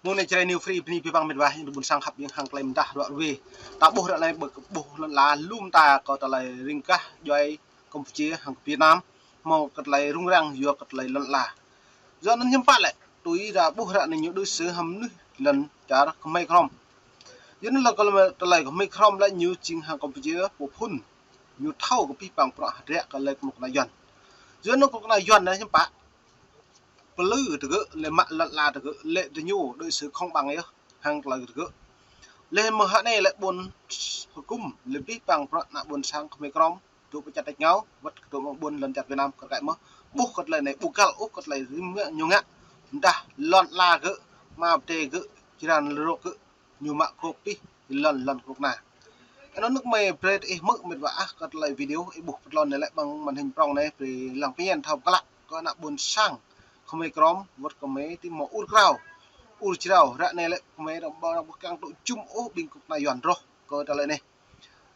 môn này chơi new free pni pivang mình vai buồn sang khắp những hàng claim đã đoạn về ta bố đoạn này bố là lum ta có ta lại ring cá doi Campuchia hàng Việt Nam màu cật lại rung răng vừa cật lại lần là do nó nhâm pat lại túi ra bố đoạn này những đối xử hầm nước lần trả không may không do nó là còn ta lại không may không lại nhiều chính hàng Campuchia bộ phun nhiều thâu của pivang pro rẻ cái lại một này dần do nó cũng này dần đấy nhâm pat lư từ cái lệ mặn là từ cái lệ từ nhu đối xử không bằng ấy hàng là từ cái lên mà này lại buồn cung lên biết bằng là buồn sang không krom tụ bị chặt nhau vật tụ buồn lần chặt Việt Nam còn lại mất buộc cật lại này buộc cal úp cật lại nhiều ngã đã lon la cái mà tê cái chỉ là lột cái nhiều mạng copy lần cuộc nào nó nước mày bread mức mệt vã cật lại video buộc lon này lại bằng màn hình prong này vì làm pin thầu các bạn có là buồn sang không krom vật có mấy thì mỏ út rau urchirao ra này lại mấy đồng bao đồng căng đội chung ô bình cục này dọn rồi coi ta lại này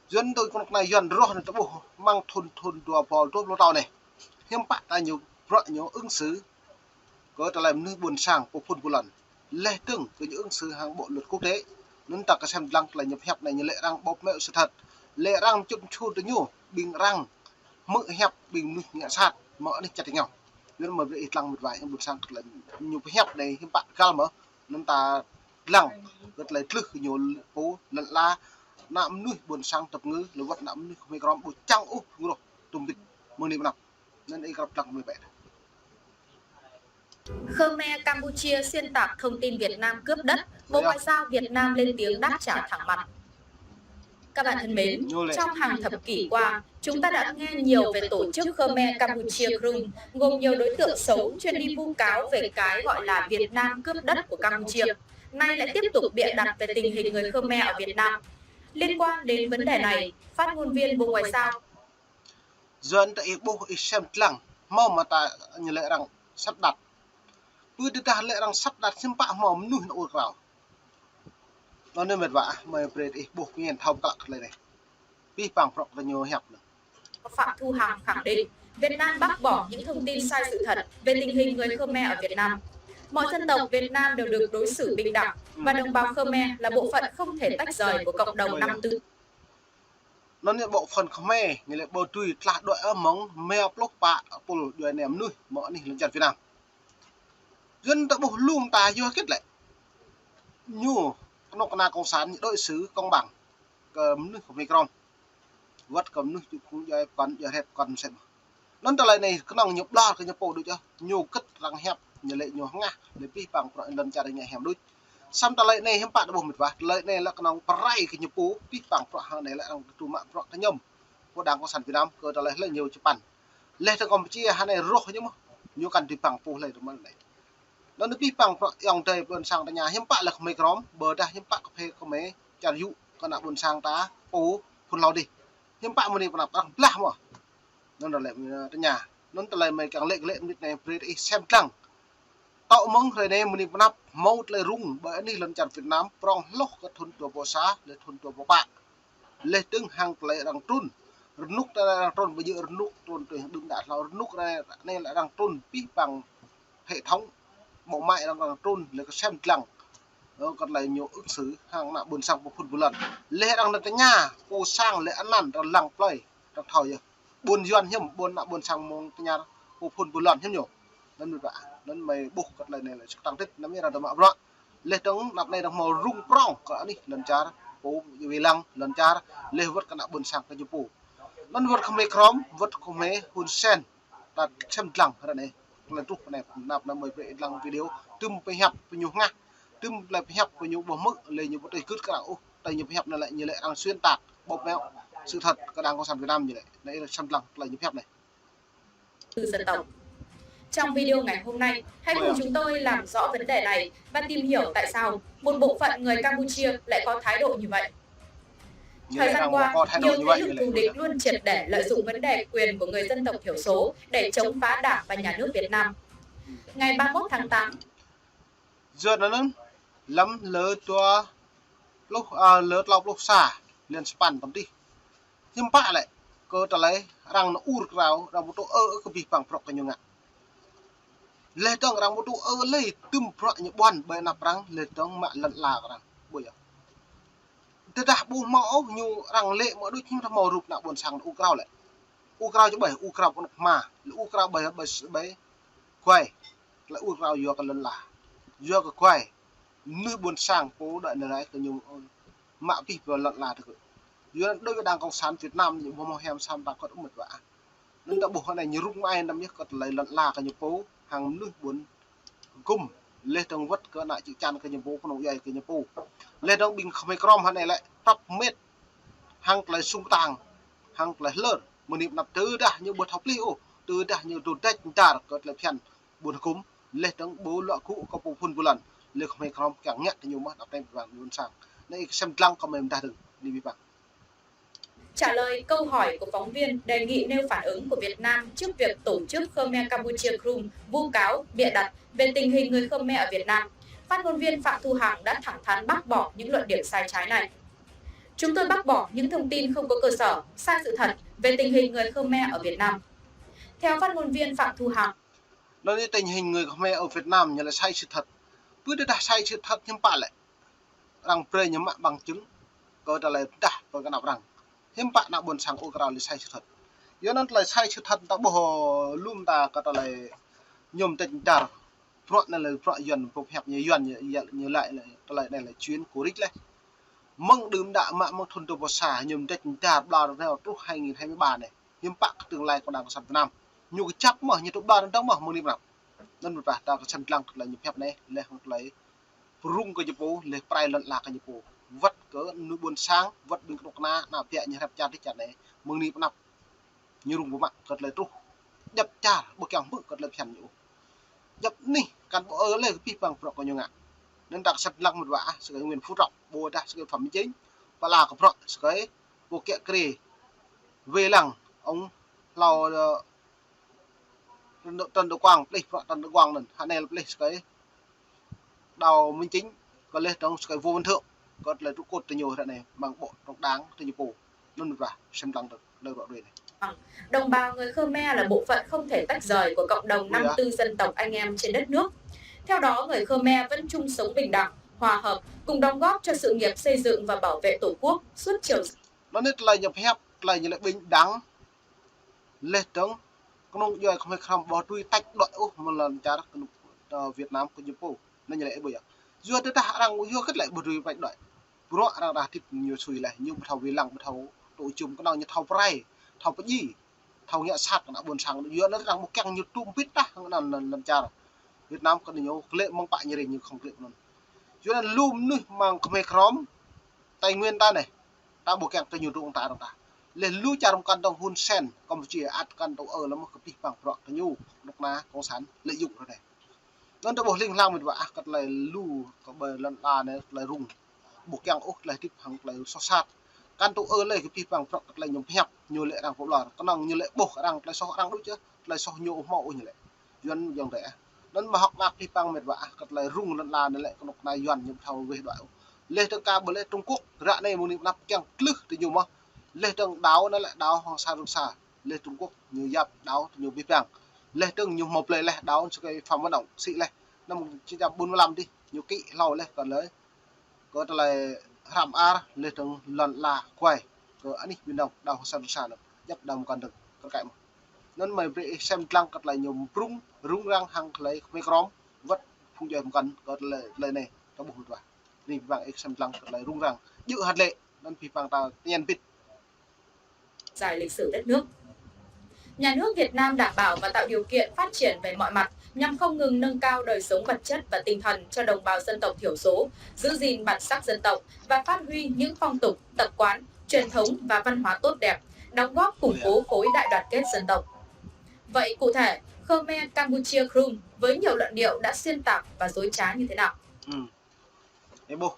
dân tôi con này dọn rồi này tao mang thôn đùa bò tốt lo tao này hiếm bạn ta nhiều ứng xử coi ta lại nước buồn sang bộ phun một lần lệ từng với những ứng xử hàng bộ luật quốc tế nên ta cái xem lăng là nhập hẹp này như lệ răng bóp mẹo sự thật lệ răng chụp chu tới nhiều bình răng mỡ hẹp bình nhẹ sát mỡ đi chặt nhau nên mà bị lăng một vài buồn sang là nhiều cái hẹp này hiếm bạn cao mà nên ta lăng rất là lức nhiều phố lận la nạm nuôi buồn sang tập ngữ là vật nạm nuôi không có bột trăng úp rồi tùng tịch mưa niệm nào nên đây gặp lăng 17 Khmer Campuchia xuyên tạc thông tin Việt Nam cướp đất, Bộ Ngoại giao Việt Nam lên tiếng đáp trả thẳng mặt. Các bạn thân mến, trong hàng thập kỷ qua, chúng ta đã nghe nhiều về tổ chức Khmer Campuchia Krum, gồm nhiều đối tượng xấu chuyên đi vu cáo về cái gọi là Việt Nam cướp đất của Campuchia. Nay lại tiếp tục bịa đặt về tình hình người Khmer ở Việt Nam. Liên quan đến vấn đề này, phát ngôn viên Bộ Ngoại giao dân tại bộ xem lăng mau mà ta như lệ rằng sắp đặt vừa được ta lệ rằng sắp đặt xem bạ mỏm nuôi nó ổn vào nó nên mệt vã mày về đi bộ nghiền thâu cặc lại này vi bằng prok là nhiều hẹp nữa. Phạm Thu Hằng khẳng định Việt Nam bác bỏ những thông tin sai sự thật về tình hình người Khmer ở Việt Nam. Mọi dân tộc Việt Nam đều được đối xử bình đẳng và đồng bào Khmer là bộ phận không thể tách rời của cộng đồng 54. Nó là bộ phận Khmer, như là bộ tùy là đội ở mong mèo lốc bạ pol đuôi ném nuôi mọi này lên chặt Việt Nam. Dân ta bộ luôn ta vô kết lại. Nhu nó còn cộng sản đội xứ công bằng cầm nước của Mekrom. Vắt cầm nước cũng do còn giờ hẹp còn xem. Nó ta lại này cái nòng nhập đo cái nhập bộ được chưa? Nhu cất răng hẹp như lệ nhu ngã để vi bằng loại lần chặt nhà hẻm đôi. Xong ta lại này hiếm bạn đã bổ mệt vả lợi này là cái nòng prai cái nhập bố biết bằng pro này lại là trụ mạng pro cái nhom của đảng cộng sản Việt Nam cơ ta lại là nhiều chụp ảnh lệ thằng Campuchia hai này rốt nhưng mà nhiều cần thì bằng po lại được mà này nó được biết bằng pro dòng trời buồn sang ta nhà hiếm bạn là không mấy grom bờ ta hiếm bạn không mấy chả dụ con nào buồn sang ta po phun lau đi hiếm bạn một đi còn làm làm mà nó là lại ta nhà nó ta lại mày càng lệ này xem lăng tạo mong rồi này mình nắp mau lại rung bởiនេះ lần chặt Việt Nam prong lốc cái thôn tua bò xá để thôn tua bò bạ lên từng hàng lại đang trun nút ra trun bây giờ nút trun từ đứng đạt là nút ra nên lại đang trun pi bằng hệ thống bộ mại đang trun là cái xem lằng nó còn lại nhiều ứng xử hàng nạ buồn sang một lần lệ đang là cái nhà cô sang lệ ăn năn đang lằng play đang thời buồn duyên hiểm buồn nạ buồn sang một cái nhà cô phun một lần hiểm nhiều nên được nên mày buộc cái này là tăng tích nắm như là tầm bạo lệ trống nạp này đang màu rung prong cả đi lần cha phố vì lăng lần cha lệ vật cái nạp buồn sang cái chụp phủ nên vật không mấy khóm vật không mấy hun sen là xem lăng cái này là trúc này nạp là mười vệ lăng video tümไป hẹp ไป nhiều ngã tüm lại ไป hẹp ไป nhiều bờ mức lệ nhiều vật đây cứ cái nào đây nhiều ไป hẹp này lại như lệ đang xuyên tạc bóp méo sự thật cái đang có sản Việt Nam như vậy đấy là xem lăng là nhiều ไป hẹp này từ dân tộc. Trong video ngày hôm nay, hãy cùng chúng tôi làm rõ vấn đề này và tìm hiểu tại sao một bộ phận người Campuchia lại có thái độ như vậy. Thời gian qua, nhiều thế lực thù địch luôn triệt để lợi dụng vấn đề quyền của người dân tộc thiểu số để chống phá Đảng và Nhà nước Việt Nam. Ngày 31 tháng 8, giờ nó lắm lỡ tua lúc lỡ lọc lúc xả liền span tầm đi nhưng bạn lại cơ ta lấy rằng nó ur rào rằng một tô cái bị bằng prok cái nhung ạ lê tông răng một tụ lê tùm pro như bọn bởi nạp răng lê tông mạ lận là răng bây giờ thế đã bù mẫu như răng lệ mỗi đôi chim màu rụp nạ buồn sang u cao lại u cao cho bảy u cao con mà u cao bảy bảy quay lại u cao vừa cái lận là vừa cái quay nơi buồn sang cố đợi này cái nhiều mạ bị vừa lận là thực vừa đối với đảng cộng sản Việt Nam những màu hem sam ta có một vả nên đã buộc này như rút mai năm nhất có lấy lận là cái nhiều phố hàng nước buồn cung lê tông vất cỡ lại chữ chăn cái nhiều phố con dày cái nhiều phố lê tông bình không hay crom này lại tập mét hàng lại sung tàng hàng lại lớn một niệm nạp từ đã như bột học liu từ đã như đồ tết trả có lại phiền buồn cúm lê tông bố lọ cũ có bộ phun một lần lê không hay crom càng nhẹ thì nhiều mất nạp tên vàng luôn sang đây xem lăng comment mình ta được đi vi phạm. Trả lời câu hỏi của phóng viên đề nghị nêu phản ứng của Việt Nam trước việc tổ chức Khmer Campuchia Krum vu cáo bịa đặt về tình hình người Khmer ở Việt Nam, phát ngôn viên Phạm Thu Hằng đã thẳng thắn bác bỏ những luận điểm sai trái này. Chúng tôi bác bỏ những thông tin không có cơ sở, sai sự thật về tình hình người Khmer ở Việt Nam. Theo phát ngôn viên Phạm Thu Hằng, nói đến tình hình người Khmer ở Việt Nam như là sai sự thật, cứ đã sai sự thật nhưng bạn lại rằng pre nhắm bằng chứng, có trả lời đã và cái nào rằng thêm bạn nào buồn sang Ukraine là sai sự thật, do nó là sai sự thật ta bỏ luôn ta có trả lời nhôm tình trả, pro này là pro dần phục hẹp như lại trả lời này là chuyến của Rick này. Mong đừng đã mạ mong thôn đồ bò xả nhầm tình trả bao theo trước 2023 này nhưng bạn tương lai của đảng cộng sản Việt Nam nhiều cái chấp mở như tụ ba đến đó mở một niệm nào nên một vài ta có chân lăng là nhập hẹp này lấy hoặc lấy rung cái chụp lấy prai lận là cái chụp vắt cỡ núi buồn sáng vắt đừng độc na nào tiện như hẹp cha đi chặt này mừng niệm nào như rung của bạn cất lấy trúc nhập cha bộ kèm bự cất lấy phèn nhũ nhập nì cán bộ ở lấy cái bằng pro có nhiều ngạ nên đặt sạch lăng một vả sự cái nguyên phú trọng bùa đặt sự phẩm chính và là có pro sự cái bộ kẹt kề về lăng ông lò Trần Đức Quang lấy Trần Đức Quang này hắn này lấy cái đào minh chính có lấy trong cái vô văn thượng có lấy trụ cột từ nhiều thế này bằng bộ trong đáng từ nhiều bộ luôn và xem lăng được lời gọi này. Đồng bào người Khmer là bộ phận không thể tách rời của cộng đồng 54 dân tộc anh em trên đất nước. Theo đó, người Khmer vẫn chung sống bình đẳng, hòa hợp, cùng đóng góp cho sự nghiệp xây dựng và bảo vệ Tổ quốc suốt chiều. Nó nét là nhập hẹp là như là bình đẳng, lệ trống, con ông giờ không phải không bỏ truy tách đội một lần trả Việt Nam của Nhật Bản nên như vậy bây giờ. Giờ tới ta đang giờ kết lại một truy tách đội, bro đang đạt thịt nhiều suy lại như thầu vì lăng thầu tổ chùm có đang như thầu prai, thầu cái gì, thầu nhẹ sát đã buồn sang giờ nó đang một căng như tum pít ta lần trả Việt Nam có nhiều lệ mong bại như này như không lệ luôn. Cho nên lùm nữa mang không hay khóm tài nguyên ta này ta buộc kẹt cho nhiều trung ta đồng ta lên lưu cha trong căn đồng Hun Sen Campuchia ắt căn đồng ở là một cái bằng pro cái nhu lúc na công sản lợi dụng rồi này nên ta buộc linh lang mình vả cắt lại lưu có bờ lần là này lại rung buộc kẹt ốc lại tiếp hàng lại so sát căn tụ ở lại cái bằng pro lại nhom hẹp nhiều lệ đang phổ lò có năng như lệ buộc đang lại so đang đúng chứ lại so nhiều mẫu như lệ duyên dòng rẻ nên mà học nạp đi bằng mệt vả cắt lại rung lần là này lại con nọc này duyên nhưng thầu về đoạn lê tương ca bờ lê Trung Quốc rạ này một niệm nắp keng lư thì nhiều mà lê tương đáo nó lại đáo hoàng sa rung sa lê Trung Quốc nhiều giáp đáo nhiều bi vàng lê tương nhiều một lê lê đáo cho cái phòng vận động xị lê năm 1945 đi nhiều kỵ lâu lê còn lấy có là hàm a lê tương lần là quay có anh đi bên đồng đáo hoàng sa rung sa được giáp đồng còn được con cạnh nên mày xem lăng cắt lại nhiều rung răng hàng lấy micron vất phun dày một cần có lời này trong bộ hụt vào vì vàng xem lăng lại rung rằng dự hạt lệ nên vì vàng ta tiền bịt dài lịch sử đất nước. Nhà nước Việt Nam đảm bảo và tạo điều kiện phát triển về mọi mặt nhằm không ngừng nâng cao đời sống vật chất và tinh thần cho đồng bào dân tộc thiểu số, giữ gìn bản sắc dân tộc và phát huy những phong tục, tập quán, truyền thống và văn hóa tốt đẹp, đóng góp củng cố khối đại đoàn kết dân tộc. Vậy cụ thể, Khmer Campuchia Krum với nhiều luận điệu đã xuyên tạc và dối trá như thế nào? bố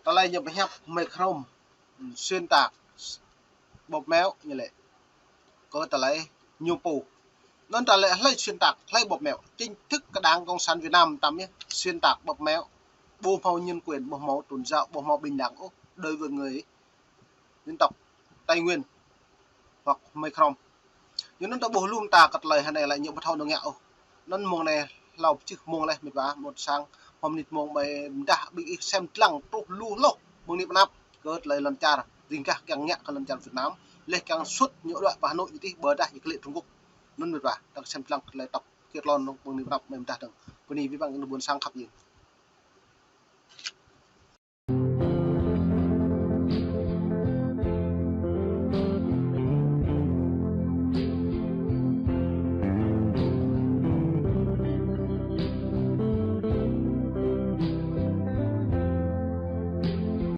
ta lại nhập hẹp mệt không xuyên tạc bột méo như lệ có ta lại nhiều phủ nên ta lại lấy xuyên tạc lấy bột mèo chính thức cái đảng cộng sản Việt Nam tạm nhé xuyên tạc bột méo bô màu nhân quyền bô màu tôn giáo bô màu bình đẳng đối với người dân tộc Tây Nguyên hoặc mây không nhưng nó ta bổ luôn ta cật lời này lại nhiều thâu được nghèo non mong này lau chứ mong này mình và một sang hôm nít mong bài đã bị xem lăng trục lu lộc mong nít nắp cớt lấy lần cha riêng cả càng nhẹ càng lần cha Việt Nam lấy càng suốt nhiều đoạn và Hà Nội như thế bờ đại cái lệ Trung Quốc nên mình và đang xem lăng lấy tập kiệt lon mong nít nắp mình đã được bên này với bạn buồn sang khắp gì